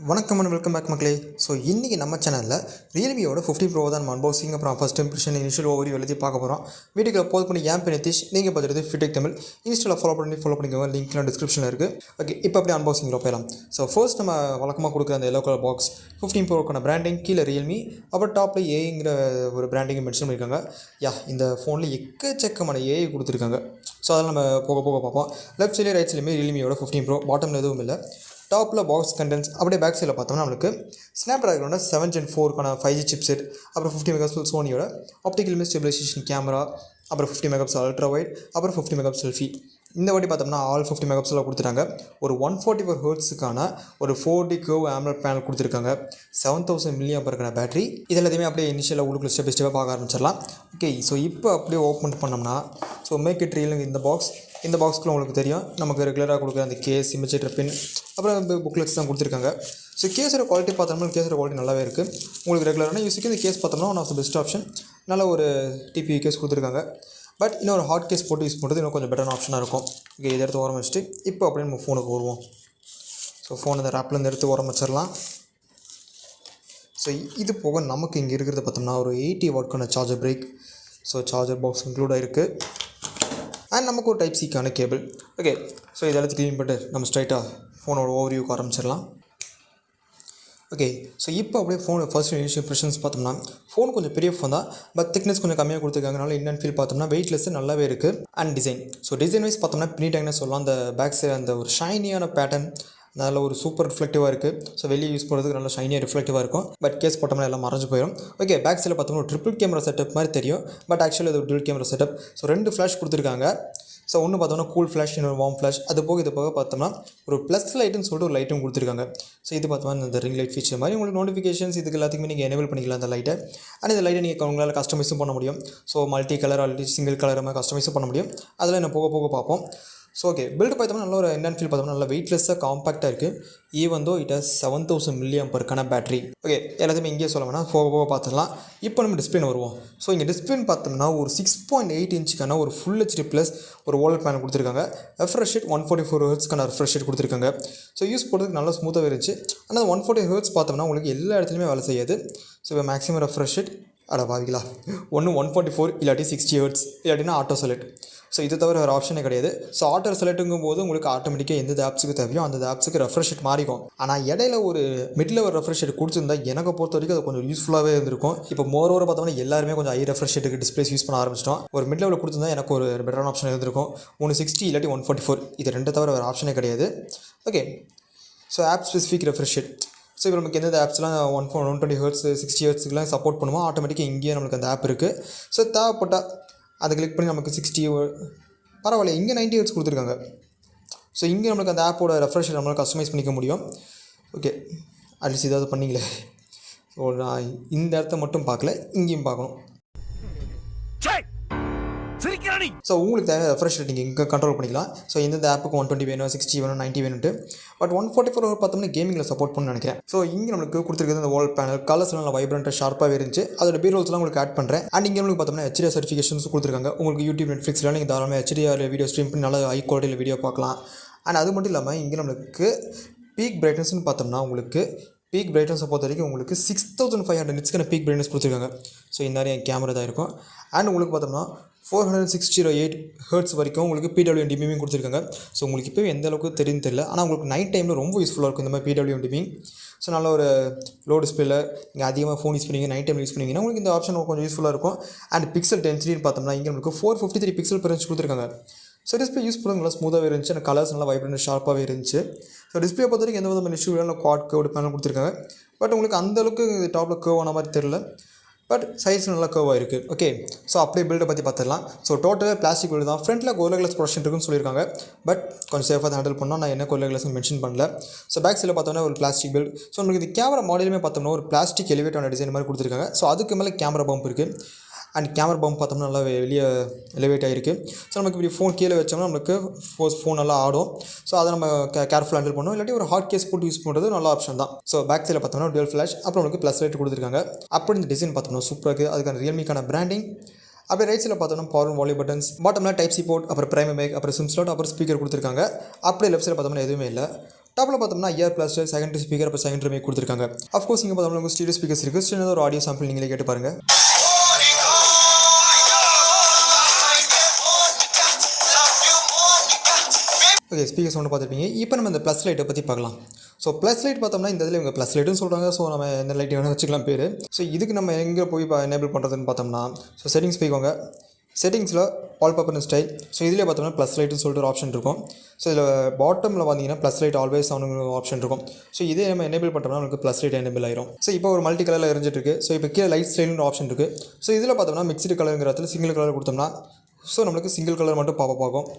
வணக்கம் and welcome back மக்களே. So இன்றைக்கி நம்ம சேனலில் ரியல்மியோட 50 ப்ரோ தான் நம்ம அன்பாக்சிங் அப்புறம் ஃபஸ்ட் இம்ப்ரெஷன் இனிஷியல் ஓவரி எழுதி பார்க்க போகிறோம். வீடியோவில் போஸ்ட் பண்ணி ஏன் நிதிஷ் நீங்கள் பார்த்துட்டு ஃபிட்டெக் தமிழ் இன்ஸ்டாவில் ஃபாலோ பண்ணிக்கோங்க. லிங்க்லாம் டிஸ்கிரிப்ஷனில் இருக்குது. ஓகே, இப்போ அப்படியே அன்பாக்சிங்கில் போயிடலாம். ஸோ ஃபர்ஸ்ட் நம்ம வழக்கமாக கொடுக்குற அந்த எல்லோ கலர் பாக்ஸ் 15 ப்ரோக்கான பிராண்டிங், கீழே ரியல்மி, அப்புறம் டாப்பில் ஏங்கிற ஒரு பிராண்டிங்கை மென்ஷன் பண்ணியிருக்காங்க. இந்த ஃபோனில் எக்கச்சக்கமான ஏஐ கொடுத்துருக்காங்க. ஸோ அதெல்லாம் நம்ம போக போக பார்ப்போம். லெஃப்ட் சைட்லேயே ரைட் சைட்லேயுமே ரியல்மியோட 15 ப்ரோ, பாட்டமில் எதுவும் இல்லை. டாப்பில் பாக்ஸ் கண்டென்ட்ஸ், அப்படியே பேக் சைடில் பார்த்தோம்னா நம்மளுக்கு ஸ்னாப்ட்ராகனோட 7 Gen 4க்கான 5G சிப்செட், அப்புறம் 50 மெகாபிக்சல் சோனியோட ஆப்டிக்கல் இமேஜ் ஸ்டெபிலைசேஷன் கேமரா, அப்புறம் 50 மெகாபிக்சல் அல்ட்ரா வைட், அப்புறம் 50 மெகாபிக்சல் செல்ஃபி. இந்த வாட்டி பார்த்தோம்னா ஆல் 50 மெகாபிக்சலாக கொடுத்துட்டாங்க. ஒரு 144 ஹெர்ட்ஸுக்கான ஒரு 4D கர்வ் AMOLED பேனல் கொடுத்துருக்காங்க. 7000 mAh பேட்டரி. இது எல்லாத்தையுமே அப்படியே இனிஷியலாக உள்ளுக்குள்ள ஸ்டெப் பை ஸ்டெப்பாக பார்க்க ஆரம்பிச்சிடலாம். ஓகே, ஸோ இப்போ அப்படியே ஓப்பன் பண்ணோம்னா ஸோ மேக் இட் ரியல் இந்த பாக்ஸ்க்குள்ள உங்களுக்கு தெரியும் நமக்கு ரெகுலராக கொடுக்குற அந்த கேஸ், இமேஜர் பின், அப்புறம் புக்லெட்ஸ் தான் கொடுத்துருக்காங்க. ஸோ கேஸோட குவாலிட்டி பார்த்தோம்னா கேஸோட குவாலிட்டி நல்லாவே இருக்குது. உங்களுக்கு ரெகுலரான யூஸுக்கு இந்த கேஸ் பார்த்தோம்னா one of the best option. நல்ல ஒரு டிபி கேஸ் கொடுத்துருக்காங்க. பட் இன்னொரு ஹாட் கேஸ் போட்டு யூஸ் பண்ணுறது இன்னும் கொஞ்சம் பெட்டரான ஆப்ஷனாக இருக்கும். ஓகே, இதை எடுத்து ஓரம் வச்சுட்டு இப்போ அப்படியே நம்ம ஃபோனுக்கு வருவோம். ஸோ ஃபோன் இந்த ரேப்லேருந்து எடுத்து ஓரம் வச்சிடலாம். ஸோ இது போக நமக்கு இங்கே இருக்கிறத பார்த்தோம்னா ஒரு 80 வாட்க்கான charger brick. So charger box include ஆகிருக்கு. அண்ட் நமக்கு ஒரு டைப் சிக்கான கேபிள். ஓகே, ஸோ இதை எல்லாத்தையும் க்ளீன் பண்ணிட்டு நம்ம ஸ்ட்ரைட்டாக ஃபோனோட ஓவர்வியூக்கு ஆரம்பிச்சிடலாம். ஓகே, ஸோ இப்போ அப்படியே ஃபோன் ஃபர்ஸ்ட் இனிஷியல் இம்ப்ரெஷன்ஸ் பார்த்தோம்னா ஃபோன் கொஞ்சம் பெரிய ஃபோன் தான். பட் திக்னஸ் கொஞ்சம் கம்மியாக கொடுத்துருக்காங்கனால இன்னும் ஃபீல் பார்த்தோம்னா வெயிட்லெஸ் நல்லாவே இருக்குது. அண்ட் டிசைன் வைஸ் பார்த்தோம்னா பினிட்டாங்கன்னு சொல்லலாம். அந்த பேக் சைடு அந்த ஒரு ஷைனியான பேட்டர்ன் நல்ல ஒரு சூப்பர் ரிஃப்ளெக்டிவாக இருக்குது. ஸோ வெளியே யூஸ் பண்ணுறதுக்கு நல்ல ஷைனியாக ரிஃப்ளெக்டிவாக இருக்கும். பட் கேஸ் போட்டோம்னா எல்லாம் மறைஞ்சு போயிடும். ஓகே, பேக் சைடில் பார்த்தோம்னா ஒரு ட்ரிபிள் கேமரா செட்டப் மாதிரி தெரியும். பட் ஆக்சுவலி அது ஒரு twelve camera setup. So 2 flash கொடுத்துருக்காங்க. ஸோ ஒன்று பார்த்தோம்னா கூல் ஃப்ளாஷ், இன்னொரு வார்ம் ஃப்ளாஷ். இது போக பார்த்தோம்னா ஒரு ப்ளஸ் லைட்டுன்னு சொல்லிட்டு ஒரு லைட்டும் கொடுத்துருக்காங்க. ஸோ இது பார்த்தோம்னா இந்த ரிங் லைட் ஃபீச்சர் மாதிரி உங்களுக்கு நோட்டிஃபிகேஷன்ஸ் இதுக்கு எல்லாத்துக்குமே நீங்கள் எனேபிள் பண்ணிக்கலாம் அந்த லைட்டை. அண்ட் இந்த லைட்டை நீங்கள் உங்களால் கஸ்டமைஸும் பண்ண முடியும். So multi colour already single colour மாதிரி கஸ்டமைஸும் பண்ண முடியும். அதில் என்ன போக போக பார்ப்போம். ஸோ ஓகே, பில்டு பார்த்தோம்னா நல்ல ஒரு என்னென்னு ஃபீல் பார்த்தோம்னா நல்லா வெயிட்லெஸ்ஸாக காம்பாக்டாக இருக்குது. Even though it has 7000 mAh battery. Okay, எல்லாத்தையுமே இங்கேயே சொல்ல வேணாம், போக பார்த்துடலாம். இப்போ நம்ம டிஸ்பிளே வருவோம். ஸோ இங்கே டிஸ்பிளே பார்த்தோம்னா ஒரு 6.8 இன்ச்சுக்கான ஒரு ஃபுல் ஹெச்டி ப்ளஸ் ஒரு ஓலட் பேனல் கொடுத்துருக்காங்க. ரெஃப்ரெஷ் ரேட் 144 ஹெர்ட்ஸ்க்கான ரெஃப்ரெஷ் ரேட் கொடுத்துருக்காங்க. ஸோ யூஸ் பண்ணுறதுக்கு நல்லா ஸ்மூத்தாக இருந்துச்சு. ஆனால் 140 ஹெர்ட்ஸ் பார்த்தோம்னா உங்களுக்கு எல்லா இடத்துலையுமே வேலை செய்யாது. ஸோ இப்போ மேக்ஸிமம் ரெஃப்ரெஷ் ரேட் பாவிங்களா ஒன்று 144 இல்லாட்டி 60 ஹெர்ட்ஸ் இல்லாட்டினா ஆட்டோ செலக்ட். ஸோ இது தவிர வேறு ஆப்ஷனே கிடையாது. ஸோ ஆட்டோ செலக்ட்டுங்கும் போது உங்களுக்கு ஆட்டோமேட்டிக்காக எந்த ஆப்ஸுக்கு தேவையோ அந்த ஆப்ஸுக்கு ரெஃப்ரெஷ் ரேட் மாறிக்கும். ஆனால் இடையில ஒரு மிடில் ஒரு ரெஃப்ரெஷ் ரேட் கொடுத்துருந்தா எனக்கு பொறுத்த வரைக்கும் அது கொஞ்சம் யூஸ்ஃபுல்லாகவே இருந்திருக்கும். இப்போ மோரோவர் பார்த்தோம்னா எல்லாருமே கொஞ்சம் ஹை ரெஃப்ரெஷ் ரேட்டுக்கு டிஸ்பிளேஸ் யூஸ் பண்ண ஆரம்பிச்சிட்டோம். ஒரு மிட் லெவலில் கொடுத்துருந்தா எனக்கு ஒரு பெட்டரான ஆப்ஷன் இருந்திருக்கும். 160 இல்லாட்டி 144 இது 2 தவிர வேறு ஆப்ஷனே கிடையாது. Okay, so app specific refresh rate. So இப்போ நமக்கு எந்தெந்த ஆப்ஸ்லாம் 120 ஹெர்ட்ஸ் 60 ஹெர்ட்ஸுக்குலாம் சப்போர்ட் பண்ணுவோம். ஆட்டோமேட்டிக்காக இங்கேயே நம்மளுக்கு அந்த ஆப் இருக்குது. ஸோ தேவைப்பட்டால் அதை கிளிக் பண்ணி நமக்கு 60 பரவாயில்ல, இங்கே 90 ஹெர்ட்ஸ் கொடுத்துருக்காங்க. ஸோ இங்கே நம்மளுக்கு அந்த ஆப்போட ரெஃப்ரெஷ் நம்மளால் கஸ்டமைஸ் பண்ணிக்க முடியும். ஓகே, அட்லீஸ்ட் ஏதாவது பண்ணிங்களே. ஸோ நான் இந்த இடத்த மட்டும் பார்க்கல, இங்கேயும் பார்க்கணும். ஸோ உங்களுக்கு தேவை ரெஃப்ரெஷ் ரேட் நீங்கள் இங்கே கண்ட்ரோல் பண்ணிக்கலாம். ஸோ எந்தெந்த ஆப்புக்கு 120 வேணும், 60 வேணும், 90 வேணும்ட்டு. பட் 144 பார்த்தோம்னா கேமிங்கில் சப்போர்ட் பண்ணு நினைக்கிறேன். ஸோ இங்கே நம்மளுக்கு கொடுத்துருக்கிறது இந்த வால் பேனல் கலர்ஸ்லாம் நல்லா வைப்ரண்ட்டாக ஷார்ப்பாகவே இருந்துச்சு. அதோட பீரோல்ஸ்லாம் உங்களுக்கு ஆட் பண்ணுறேன். அண்ட் இங்கே உங்களுக்கு பார்த்தோம்னா HDR சர்டிஃபிகேஷன்ஸ் கொடுத்துருக்காங்க. உங்களுக்கு யூடியூப், நெட்ஃப்ளிக்ஸ்லாம் நீங்கள் தாராளமாக HDR வீடியோ ஸ்ட்ரீம் பண்ணி நல்லா ஹை குவாலிட்டியில் வீடியோ பார்க்கலாம். அண்ட் அது மட்டும் இல்லாமல் இங்கே நம்மளுக்கு பீக் பிரைட்னஸ்னு பார்த்தோம்னா உங்களுக்கு பீக் பிரைட்னஸை பொறுத்த வரைக்கும் உங்களுக்கு 6500 நிட்ஸ்க்கான பீக் பிரைட்னஸ் கொடுத்துருக்காங்க. ஸோ இந்த மாதிரி என் கேமரா தான் இருக்கும். அண்ட் உங்களுக்கு பார்த்தோம்னா 468 ஹெர்ட்ஸ் வரைக்கும் உங்களுக்கு PWM டிமிங் கொடுத்துருக்காங்க. ஸோ உங்களுக்கு இப்போ எந்த அளவுக்கு தெரியும் தெரியல, ஆனால் உங்களுக்கு நைட் டைமில் ரொம்ப யூஸ்ஃபுல்லாக இருக்கும் இந்த மாதிரி PWM டிமிங். ஸோ நல்ல ஒரு லோ டிஸ்பிளேல நீங்கள் அதிகமாக ஃபோன் யூஸ் பண்ணுவீங்க, நைட் டைம் யூஸ் பண்ணுவீங்கன்னா உங்களுக்கு இந்த ஆப்ஷன் கொஞ்சம் யூஸ்ஃபுல்லாக இருக்கும். அண்ட் பிக்சல் டென்சிட்டின்னு பார்த்தோம்னா இங்கே உங்களுக்கு 453 பிக்சல் பெர் இன்ச் கொடுத்துருக்காங்க. ஸோ டிஸ்பிளே யூஸ் பண்ணுறது நல்லா ஸ்மூத்தாகவே இருந்துச்சு. அந்த கலர்ஸ் நல்லா வைப்ரண்ட் ஷார்ப்பாகவே இருந்துச்சு. ஸோ டிஸ்பிளே பொறுத்த வரைக்கும் எந்த விதமான இஷ்யூ இல்லை. குவாட் கர்வ் பேனல் கொடுத்துருக்காங்க. பட் உங்களுக்கு அந்தளவுக்கு டாப்பில் கர்வ் ஆன மாதிரி தெரில. பட் சைஸ் நல்லா கர்வாக இருக்குது. ஓகே, ஸோ அப்படியே பில்டை பற்றி பார்த்துடலாம். ஸோ டோட்டலாக பிளாஸ்டிக் பில்டு தான். ஃப்ரண்ட்டில் கோரில்லா கிளாஸ் ப்ரொடக்ஷன் இருக்குன்னு சொல்லியிருக்காங்க. பட் கொஞ்சம் சேஃபாக தான் ஹேண்டில் பண்ணோம். நான் என்ன கோரில்லா கிளாஸ் மென்ஷன் பண்ணல. ஸோ பேக் சைடில் பார்த்தோம்னா ஒரு பிளாஸ்டிக் பில்டு. ஸோ உங்களுக்கு இந்த கேமரா மாடலுமே பார்த்தோம்னா ஒரு பிளாஸ்டிக் எலிவேட்டான டிசைன் மாதிரி கொடுத்துருக்காங்க. ஸோ அதுக்கு மேலே கேமரா பம்ப் இருக்குது. அண்ட் கேமரா பம்ப் பார்த்தோம்னா நல்லா வெளியே எலிவேட் ஆகிருக்கு. ஸோ நமக்கு இப்படி ஃபோன் கீழே வச்சோம்னா நமக்கு ஃபோன் நல்லா ஆடும். ஸோ அதை நம்ம கேர்ஃபுல்லாக ஹேண்டில் பண்ணணும். இல்லாட்டி ஒரு ஹாட் கேஸ் போட்டு யூஸ் பண்ணுறது நல்ல ஆப்ஷன் தான். ஸோ பேக் சைடில் பார்த்தோம்னா டுவல் ஃப்ளாஷ், அப்புறம் உங்களுக்கு ப்ளஸ் லைட் கொடுத்துருக்காங்க. அப்படி இந்த டிசைன் பார்த்தோம்னா சூப்பராக இருக்குது. அதுக்கான ரியல்மிக்கான பிராண்டிங் அப்படியே ரைட் சைடில் பார்த்தோம்னா பவர் அண்ட் வால்யூம் பட்டன்ஸ், பாட்டமில் டைப் சி போர்ட், அப்புறம் பிரைம் மேக், அப்புறம் சிம் ஸ்லாட், அப்புறம் ஸ்பீக்கர் கொடுத்துருக்காங்க. அப்படியே லெஃப்ட் சைடில் பார்த்தோம்னா எதுவுமே இல்லை. டாப்பில் பார்த்தோம்னா இயர் பிளாஸ்டர், செகண்டரி ஸ்பீக்கர், அப்புறம் செகண்டரி மேக் கொடுத்துருக்காங்க. அஃப்கோர்ஸ் இங்கே பார்த்தோம்னா உங்களுக்கு ஸ்டீரியோ ஸ்பீக்கர்ஸ் இருக்குது. சின்னதாக ஒரு ஆடியோ சாம்பிள் நீங்களே கேட்டு பாருங்கள். ஓகே, ஸ்பீக்கர் சவுண்டு பார்த்துருப்பீங்க. இப்போ நம்ம இந்த ப்ளஸ் லைட்டை பற்றி பார்க்கலாம். ஸோ ப்ளஸ் லைட் பார்த்தோம்னா இந்த இதில் இவங்க ப்ளஸ் லைட்டுன்னு சொல்கிறாங்க. ஸோ நம்ம எந்த லைட் வேணால் வச்சுக்கலாம் பேர். ஸோ இதுக்கு நம்ம எங்கே போய் இப்போ எனேபிள் பண்ணுறதுன்னு பார்த்தோம்னா, ஸோ செட்டிங்ஸ் போய்க்கோங்க. செட்டிங்ஸில் வால்பேப்பர் ஸ்டைல். ஸோ இதிலே பார்த்தோம்னா ப்ளஸ் லைட்டுன்னு சொல்லிட்டு ஒரு ஆப்ஷன் இருக்கும். ஸோ இதில் பாட்டமில் பார்த்தீங்கன்னா ப்ளஸ் லைட் ஆல்வேஸ் ஆனுங்கிற ஆப்ஷன் இருக்கும். ஸோ இதே நம்ம எனேபிள் பண்ணுறோம்னா நமக்கு ப்ளஸ் லைட் எனேபிள் ஆயிரும். ஸோ இப்போ ஒரு மல்டி கலரில் எரிஞ்சிட்டு இருக்குது. ஸோ இப்போ கீழே லைட் ஸ்டைல்னு ஆப்ஷன் இருக்குது. ஸோ இதில் பார்த்தோம்னா மிக்ஸ்டு கலருங்கிற இடத்துல சிங்கிள் கலர் கொடுத்தோம்னா ஸோ நம்மளுக்கு சிங்கிள் கலர் மட்டும் பார்க்கும்.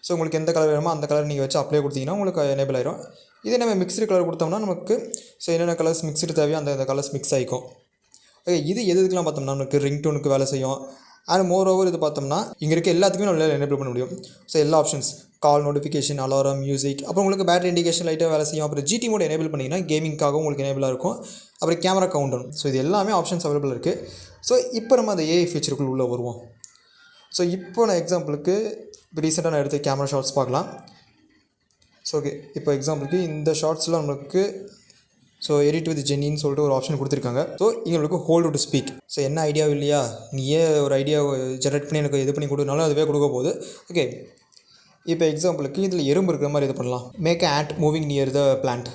ஸோ உங்களுக்கு எந்த கலர் வேணுமோ அந்த கலர் நீங்கள் வச்சு அப்ளை கொடுத்தீங்கன்னா உங்களுக்கு எனேபிள் ஆயிரும். இதே நம்ம மிக்ஸ்டு கலர் கொடுத்தோம்னா நமக்கு ஸோ என்னென்ன கலர்ஸ் மிக்ஸ்டு தேவையோ அந்த கலர்ஸ் மிக்ஸ் ஆகிக்கும். ஓகே, இது எதுக்கெலாம் பார்த்தோம்னா நமக்கு ரிங் டோனுக்கு வேலை செய்யும். அண்ட் மோர் ஓவர் இது பார்த்தோம்னா இங்கே இருக்க எல்லாத்துக்குமே நம்மளால் எனேபிள் பண்ண முடியும். ஸோ எல்லா ஆப்ஷன்ஸ், கால் நோட்டிஃபிகேஷன், அலாரம், மியூசிக், அப்புறம் உங்களுக்கு பேட்டரி இண்டிகேஷன் லைட்டாக வேலை செய்யும். அப்புறம் ஜிடி மோட் எனேபிள் பண்ணிங்கன்னா கேமிங்காகவும் உங்களுக்கு எனேபிளாக இருக்கும். அப்புறம் கேமரா கவுண்டர். ஸோ இது எல்லாமே ஆப்ஷன்ஸ் அவைலபிள் இருக்குது. ஸோ இப்போ நம்ம அந்த ஏஐ ஃபீச்சருக்குள்ள உள்ளே வருவோம். ஸோ இப்போ நான் எக்ஸாம்பிளுக்கு இப்போ ரீசெண்டாக நான் எடுத்த கேமரா ஷார்ட்ஸ் பார்க்கலாம். ஸோ ஓகே, இப்போ எக்ஸாம்பிளுக்கு இந்த ஷார்ட்ஸில் நம்மளுக்கு ஸோ எடிட் வித் ஜெனின்னு சொல்லிட்டு ஒரு ஆப்ஷன் கொடுத்துருக்காங்க. ஸோ இங்கே நம்மளுக்கு ஹோல்டு டு ஸ்பீக். ஸோ என்ன ஐடியாவும் இல்லையா, நீ ஏன் ஒரு ஐடியாவை ஜெனரேட் பண்ணி எனக்கு இது பண்ணி கொடுத்தனாலும் அதுவே கொடுக்க போகுது. ஓகே, இப்போ எக்ஸாம்பிளுக்கு இதில் எறும்பு இருக்கிற மாதிரி இது பண்ணலாம். Make and moving near the plant.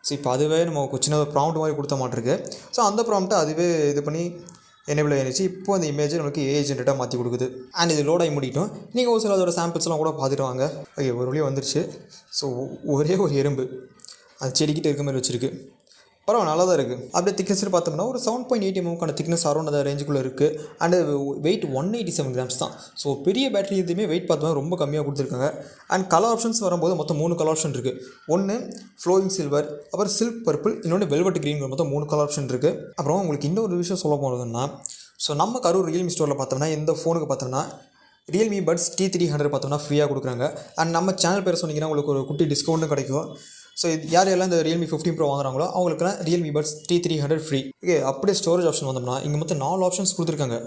So இப்போ அதுவே நம்ம சின்ன ப்ராம்ப்ட் மாதிரி கொடுத்த மாட்டிருக்கு. ஸோ அந்த ப்ராம்ப்ட்டை அதுவே இது பண்ணி எனேபிள் ஆகிடுச்சு. இப்போ அந்த இமேஜை நமக்கு ஏஐ ஜென்ரேட்டாக மாற்றி கொடுக்குது. அண்ட் இது லோட் ஆகி முடிட்டோம். நீங்கள் ஒரு சில அதோட சாம்பிள்ஸ்லாம் கூட பார்த்துட்டு வாங்க. ஓகே, ஒரு வழியாக வந்துருச்சு. ஸோ ஒரே ஒரு எறும்பு அது செடிக்கிட்ட இருக்க மாதிரி வச்சுருக்கு. பரவாயில்ல, நல்லா தான் இருக்குது. அப்படியே திக்னஸ் பார்த்தோம்னா ஒரு 7.8 mm திக்னஸ் அரௌண்ட் அந்த ரேஞ்சுக்குள்ளே இருக்குது. அண்டு வெயிட் 187 grams தான். ஸோ பெரிய பேட்டரி இதுவுமே வெயிட் பார்த்தோம்னா ரொம்ப கம்மியாக கொடுத்துருக்காங்க. அண்ட் கலர் ஆப்ஷன்ஸ் வரும்போது மொத்தம் 3 கலர் ஆப்ஷன் இருக்குது. ஒன்று ஃப்ளோயிங் சில்வர், அப்புறம் சில்க் பர்பிள், இன்னொன்று வெல்வெட் க்ரீன், மொத்தம் 3 கலர் ஆப்ஷன் இருக்குது. அப்புறம் உங்களுக்கு இன்னொரு விஷயம் சொல்ல போனதுன்னா, ஸோ நம்ம கரூர் ரியல்மி ஸ்டோரில் பார்த்தோம்னா இந்த ஃபோனுக்கு பார்த்தோம்னா ரியல்மி பட்ஸ் T300 பார்த்தோம்னா ஃப்ரீயாக கொடுக்குறாங்க. அண்ட் நம்ம சேனல் பேர் சொன்னீங்கன்னா உங்களுக்கு ஒரு குட்டி டிஸ்கவுண்ட்டும் கிடைக்கும். ஸோ இது யாரெல்லாம் இந்த ரியல்மி 15 Pro வாங்குறாங்களோ அவங்களுக்குலாம் Realme buds T300 free. Okay, அப்படியே ஸ்டோரேஜ் ஆப்ஷன் வந்தோம்னா இங்கே மொத்தம் 4 ஆப்ஷன்ஸ் கொடுத்துருக்காங்க.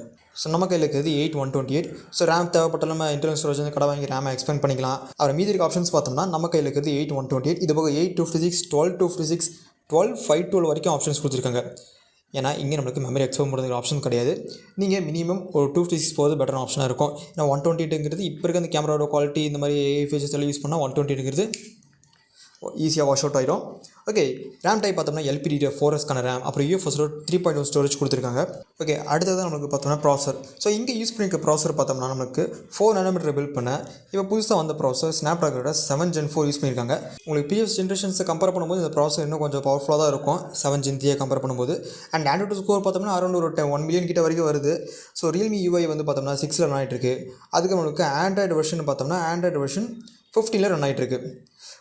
ஸோ நம்ம கையில் இருக்கிறது 8/128. ஸோ ரேம் தேவைப்பட்ட நம்ம இன்டர்னல் ஸ்டோரேஜ் வந்து கடை வாங்கி ரேமை எக்ஸ்பேண்ட் பண்ணிக்கலாம். அப்புறம் மீதி இருக்க ஆப்ஷன்ஸ் பார்த்தோம்னா நம்ம கையில் இருக்கிறது 8/128. இது போக 8/256, 12/256, 12/512 வரைக்கும் ஆப்ஷன்ஸ் கொடுத்துருக்காங்க. ஏன்னா இங்கே நம்மளுக்கு மெமரி எக்ஸ்பேண்ட் பண்ணுற ஆப்ஷன் கிடையாது. நீங்கள் மினிமம் ஒரு 256 போகிறது பெட்டரான ஆப்ஷனாக இருக்கும். ஏன்னா 128ங்கிறது இப்போ இருக்க அந்த கேமராவோட குவாலிட்டி இந்த மாதிரி ஏஐ ஃபீச்சர்ஸ் எல்லாம் யூஸ் பண்ணால் 128ங்கிறது ஈஸியாக வாஷ் அவுட் ஆகிடும். ஓகே, ரேம் டைப் பார்த்தோம்னா LPDDR4S ரேம், அப்புறம் UFS 3.1 ஸ்டோரேஜ் கொடுத்துருக்காங்க. ஓகே, அடுத்தது நம்மளுக்கு பார்த்தோம்னா ப்ராசர். ஸோ இங்கே யூஸ் பண்ணியிருக்க ப்ராசர் பார்த்தோம்னா நமக்கு 4 nm பில்ட் பண்ண இப்போ புதுசாக வந்த ப்ராசர் ஸ்னாப்ட்ராகனோட 7 Gen 4 யூஸ் பண்ணியிருக்காங்க. உங்களுக்கு ப்ரீவியஸ் ஜென்ரேஷன்ஸை கம்பேர் பண்ணும்போது இந்த ப்ராசர் இன்னும் கொஞ்சம் பவர்ஃபுல்லாக தான் இருக்கும் 7 Gen 3 கம்பேர் பண்ணும்போது. அண்ட் Android ஸ்கோர் பார்த்தோம்னா அரௌண்ட் ஒரு 1 மில்லியன் கிட்ட வரைக்கும் வருது. ஸோ ரியல்மி UI வந்து பார்த்தோம்னா 6ல் ரன் ஆகிட்டு இருக்கு. அதுக்கு நம்மளுக்கு ஆண்ட்ராய்டு வெர்ஷன் பார்த்தோம்னா ஆண்ட்ராய்டு வெர்ஷன் 15ல் ரன் ஆகிட்டு இருக்கு.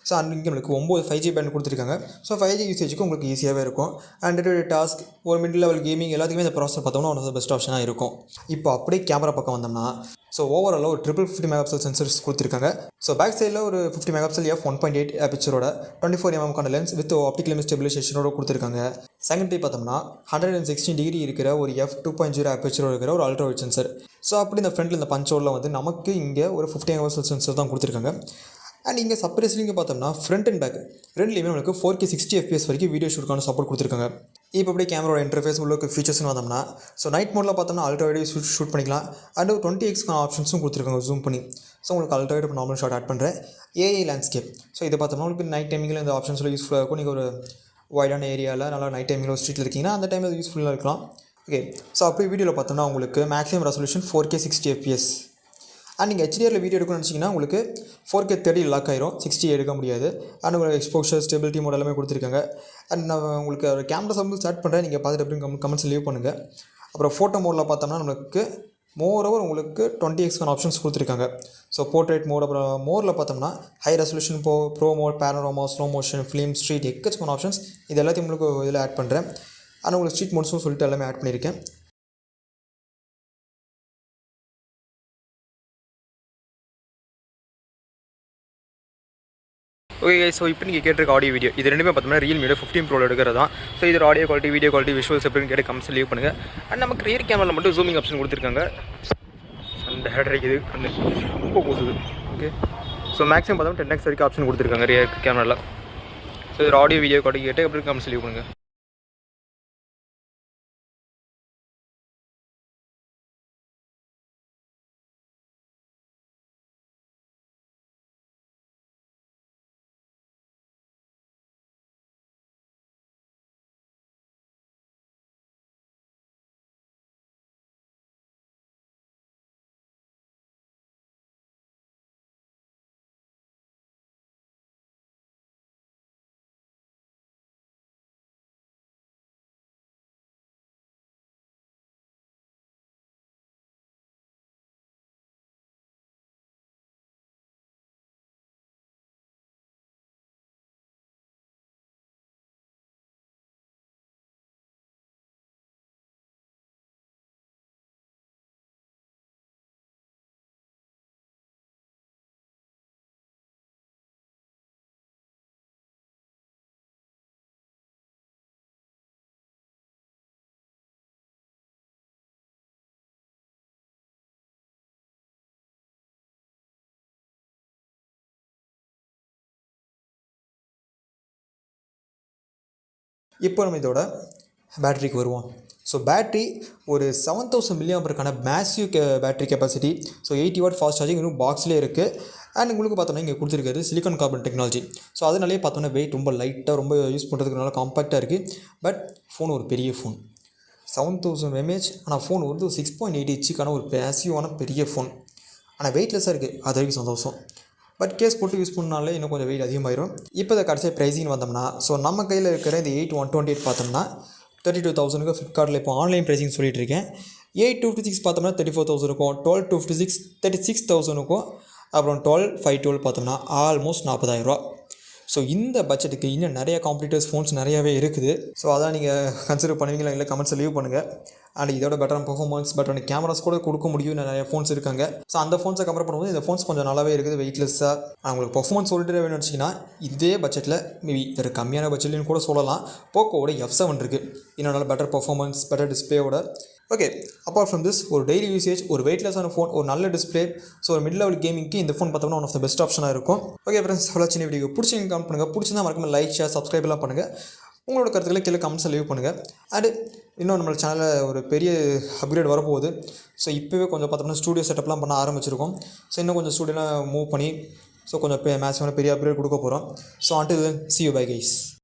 ஸோ இங்கே நம்மளுக்கு 9 5G பேண்ட் கொடுத்துருக்காங்க. ஸோ 5G யூசேஜுக்கு உங்களுக்கு ஈஸியாகவே இருக்கும். அண்ட் டாஸ்க், ஒரு மிட் லெவல் கேமிங் எல்லாத்துக்குமே இந்த ப்ராசர் பார்த்தோம்னா ஒன் ஆஃப் த பெஸ்ட் ஆப்ஷனாக இருக்கும். இப்போ அப்படியே கேமரா பக்கம் வந்தோம்னா ஸோ ஓவராலாக ஒரு 50 MP சென்சர்ஸ் கொடுத்துருக்காங்க. ஸோ பேக் சைடில் ஒரு 50 MP f1.8 அபெச்சரோட 24 mm lens with optical image ஸ்டெபிலைசேஷனோட கொடுத்துருக்காங்க. செகண்டரி பார்த்தோம்னா 116 டிகிரி இருக்கிற ஒரு f2.0 அபெச்சரோட இருக்கிற ஒரு அல்ட்ரா வைட் சென்சர். ஸோ அப்படி இந்த ஃப்ரண்ட்டில் இந்த பஞ்சோரில் வந்து நமக்கு இங்கே ஒரு 50 MP சென்சர் தான் கொடுத்துருக்காங்க. அண்ட் இங்கே சப்ரேஸ்லிங்க பார்த்தோம்னா ஃப்ரண்ட் அண்ட் பேக் ரெண்டுலேயுமே நம்மளுக்கு 4K 60 FPS வரைக்கும் வீடியோ ஷூட்கான சப்போர்ட் கொடுத்துருக்காங்க. இப்போ அப்படியே கேமரோட இன்டர்ஃபேஸ் உள்ள ஃபீச்சர்ஸ்னு வந்தோம்னா ஸோ நைட் மோடில் பார்த்தோம்னா அல்ட்ரா வைட் ஷூட் பண்ணிக்கலாம். அண்ட் 20x ஆப்ஷன்ஸும் கொடுத்துருக்காங்க ஜூம் பண்ணி. ஸோ உங்களுக்கு ultra wide normal shot add பண்ணுறேன். AI landscape. ஸோ இது பார்த்தோம்னா உங்களுக்கு நைட் டைமிங்கில் இந்த ஆப்ஷன்ஸில் யூஸ்ஃபுல்லாக இருக்கும். நீங்கள் ஒரு வைடான ஏரியாவில் நல்லா நைட் டைமில் ஸ்ட்ரீட்டில் இருக்கீங்கன்னா அந்த டைமில் யூஸ்ஃபுல்லாக இருக்கலாம். ஓகே, ஸோ அப்படி வீடியோவில் பார்த்தோம்னா உங்களுக்கு maximum resolution 4K 60 FPS. And நீங்கள் HDRல வீடியோ எடுக்கணும்னு நினச்சிங்கன்னா உங்களுக்கு 4K 30 லாக் ஆயிரும், 60 எடுக்க முடியாது. அண்ட் உங்களுக்கு எக்ஸ்போஷர் ஸ்டெபிலிட்டி மோட் எல்லாமே கொடுத்துருக்காங்க. அண்ட் நான் உங்களுக்கு ஒரு கேமரா சம்பிள் ஸ்டார்ட் பண்ணுறேன், நீங்கள் பார்த்துட்டு எப்படி கமெண்ட்ஸ் லீவ் பண்ணுங்கள். அப்புறம் ஃபோட்டோ மோடில் பார்த்தோம்னா நம்மளுக்கு மோர் ஓவர் உங்களுக்கு 20x ஆப்ஷன்ஸ் கொடுத்துருக்காங்க. ஸோ போர்ட்ரேட் மோட், அப்புறம் மோரில் பார்த்தோம்னா high resolution pro mode, panorama, slow motion, film, street, எக்கச்சக்கான ஆப்ஷன்ஸ் இது எல்லாத்தையும் உங்களுக்கு இதில் ஆட் பண்ணுறேன். ஆனால் உங்களுக்கு ஸ்ட்ரீட் மோட்ஸும் சொல்லிட்டு எல்லாமே ஆட் பண்ணியிருக்கேன். ஓகே ஸோ இப்போ நீங்கள் கேட்டிருக்க ஆடியோ வீடியோ இது ரெண்டுமே பார்த்தோம்னா ரியல்மியோட 15 ப்ரோவில் எடுக்கிறது தான். ஸோ இதோட audio quality video quality visuals எப்படின்னு கேட்டு கமெண்ட்ஸ் லீவ் பண்ணுங்கள். அண்ட் நமக்கு ரியர் கேமராவில் மட்டும் ஜூமிங் ஆப்ஷன் கொடுத்துருக்காங்க. அந்த ஹேட் அடிக்குது கண்ணு ரொம்ப கூசுது. ஓகே ஸோ மேக்ஸிமம் பார்த்தோம்னா 10x வரைக்கும் ஆப்ஷன் கொடுத்துருக்காங்க ரியர் கேமராவில். ஸோ இதோட ஆடியோ வீடியோ குவாலிட்டி கேட்டு எப்படி கமெண்ட்ஸ் லீவ் பண்ணுங்கள். இப்போ நம்ம இதோட பேட்டரிக்கு வருவோம். ஸோ பேட்ரி ஒரு 7000 mAh massive battery capacity. So 80 watt fast charging இன்னும் பாக்ஸ்லேயே இருக்குது. அண்ட் உங்களுக்கு பார்த்தோம்னா இங்கே கொடுத்துருக்காரு சிலிக்கான் கார்பன் டெக்னாலஜி. ஸோ அதனாலே பார்த்தோன்னா வெயிட் ரொம்ப லைட்டாக ரொம்ப யூஸ் பண்ணுறதுக்கு நல்லா காம்பேக்டாக இருக்குது. பட் ஃபோன் ஒரு பெரிய ஃபோன் 7000 mAh. ஆனால் ஃபோன் வந்து 6.8 இன்ச்சுக்கான ஒரு பேசிவான பெரிய ஃபோன். ஆனால் வெயிட்லெஸ்ஸாக இருக்குது, அது வரைக்கும் சந்தோஷம். பட் கேஸ் போட்டு யூஸ் பண்ணாலே இன்னும் கொஞ்சம் வெயிட் அதிகமாகிடும். இப்போ இதை கடைசியாக ப்ரைஸிங் வந்தோம்னா ஸோ நம்ம கையில் இருக்கிற இந்த 8128 பார்த்தோம்னா 32,000 ஃப்ளிப்கார்ட்டில் இப்போ ஆன்லைன் ப்ரைஸிங் சொல்லிட்டு இருக்கேன். 8256 பார்த்தோம்னா 34,000 இருக்கும். 1256 36,000 இருக்கும். அப்புறம் 12512 பார்த்தோம்னா ஆல்மோஸ்ட் 40,000 ரூபா. ஸோ இந்த பட்ஜெட்டுக்கு இன்னும் நிறைய காம்படிட்டர்ஸ் ஃபோன்ஸ் நிறையாவே இருக்குது. ஸோ அதான் நீங்கள் கன்சிடர் பண்ணுவீங்களா இல்லை கமெண்ட்ஸில் லீவ் பண்ணுங்கள். அண்ட் இதோட பெட்டரான பர்ஃபார்மன்ஸ் பெட்டரான கேமராஸ் கூட கொடுக்க முடியும் நிறைய ஃபோன்ஸ் இருக்காங்க. ஸோ அந்த ஃபோன்ஸை கம்பேர் பண்ணும்போது இந்த ஃபோன்ஸ் கொஞ்சம் நல்லாவே இருக்குது வெயிட்லெஸ்ஸாக. உங்களுக்கு பர்ஃபார்மன்ஸ் சொல்லிட்டு வேணும்னு வச்சிங்கன்னா இதே பட்ஜெட்டில் மேபி இதோட கம்மியான பட்ஜெட்லையும் கூட சொல்லலாம். போக்கோவோட F7 இருக்குது, இன்னும் நல்ல பெட்டர் பர்ஃபார்மன்ஸ் பெட்டர் டிஸ்பிளேயோட. ஓகே அப்பார்ட் ஃப்ரம் திஸ் ஒரு டெய்லி யூசேஜ் ஒரு வெயிட்லெஸ்ஸான ஃபோன் ஒரு நல்ல டிஸ்பிளே. ஸோ ஒரு மிட் லெவல் கேமிங்க்கு இந்த ஃபோன் பார்த்தோம்னா ஒன் ஆஃப் த பெஸ்ட் ஆப்ஷனாக இருக்கும். ஓகே ஃப்ரெண்ட்ஸ் அவ்வளோ சின்ன வீடியோ பிடிச்சிங்க கமெண்ட் பண்ணுங்கள். பிடிச்சிருந்தா மறக்காம லைக் ஷேர் சப்ஸ்கிரைப்லாம் பண்ணுங்கள். உங்களோட கருத்துக்களை கீழே கமெண்ட்ஸில் லீவ் பண்ணுங்கள். அண்டு இன்னும் நம்ம சேனலில் ஒரு பெரிய அப்கிரேட் வரப்போகுது. ஸோ இப்போவே கொஞ்சம் பார்த்தோம்னா ஸ்டூடியோ செட்டப்லாம் பண்ண ஆரம்பிச்சிருக்கோம். ஸோ இன்னும் கொஞ்சம் ஸ்டூடியோலாம் மூவ் பண்ணி ஸோ கொஞ்சம் மேக்ஸிமம் பெரிய அப்கிரேட் கொடுக்க போகிறோம். So until then see you, bye guys.